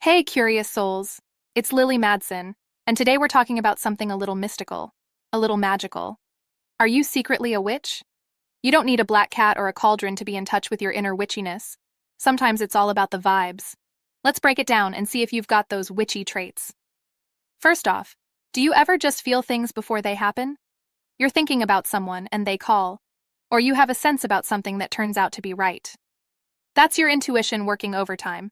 Hey, curious souls. It's Lili Madsen, and today we're talking about something a little mystical, a little magical. Are you secretly a witch? You don't need a black cat or a cauldron to be in touch with your inner witchiness. Sometimes it's all about the vibes. Let's break it down and see if you've got those witchy traits. First off, do you ever just feel things before they happen? You're thinking about someone and they call, or you have a sense about something that turns out to be right. That's your intuition working overtime.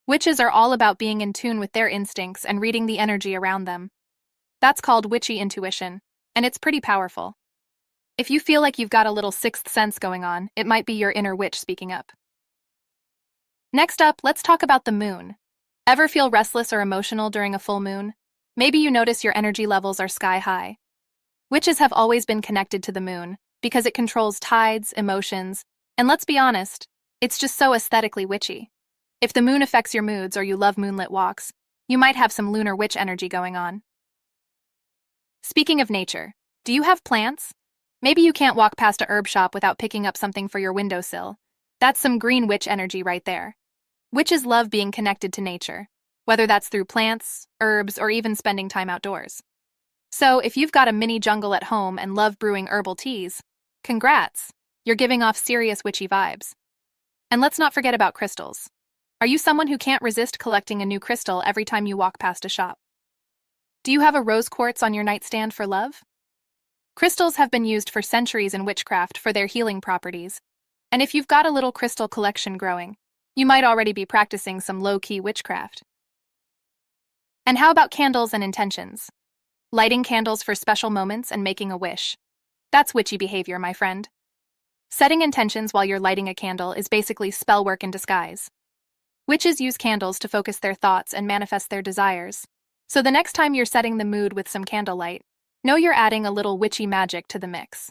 Witches are all about being in tune with their instincts and reading the energy around them. That's called witchy intuition, and it's pretty powerful. If you feel like you've got a little sixth sense going on, it might be your inner witch speaking up. Next up, let's talk about the moon. Ever feel restless or emotional during a full moon? Maybe you notice your energy levels are sky high. Witches have always been connected to the moon because it controls tides, emotions, and let's be honest, it's just so aesthetically witchy. If the moon affects your moods or you love moonlit walks, you might have some lunar witch energy going on. Speaking of nature, do you have plants? Maybe you can't walk past a herb shop without picking up something for your windowsill. That's some green witch energy right there. Witches love being connected to nature, whether that's through plants, herbs, or even spending time outdoors. So if you've got a mini jungle at home and love brewing herbal teas, congrats, you're giving off serious witchy vibes. And let's not forget about crystals. Are you someone who can't resist collecting a new crystal every time you walk past a shop? Do you have a rose quartz on your nightstand for love? Crystals have been used for centuries in witchcraft for their healing properties, and if you've got a little crystal collection growing, you might already be practicing some low-key witchcraft. And how about candles and intentions? Lighting candles for special moments and making a wish. That's witchy behavior, my friend. Setting intentions while you're lighting a candle is basically spell work in disguise. Witches use candles to focus their thoughts and manifest their desires. So the next time you're setting the mood with some candlelight, know you're adding a little witchy magic to the mix.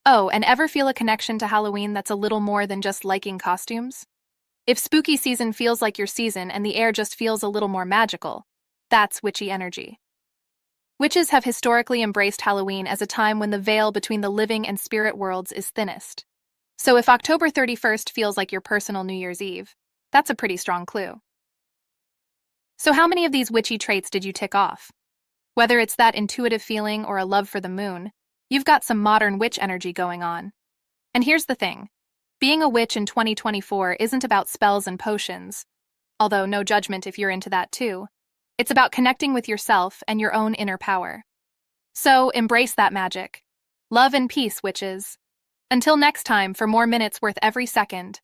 Oh, and ever feel a connection to Halloween that's a little more than just liking costumes? If spooky season feels like your season and the air just feels a little more magical, that's witchy energy. Witches have historically embraced Halloween as a time when the veil between the living and spirit worlds is thinnest. So if October 31st feels like your personal New Year's Eve, that's a pretty strong clue. So how many of these witchy traits did you tick off? Whether it's that intuitive feeling or a love for the moon, you've got some modern witch energy going on. And here's the thing. Being a witch in 2024 isn't about spells and potions, although no judgment if you're into that too. It's about connecting with yourself and your own inner power. So embrace that magic. Love and peace, witches. Until next time, for more minutes worth every second.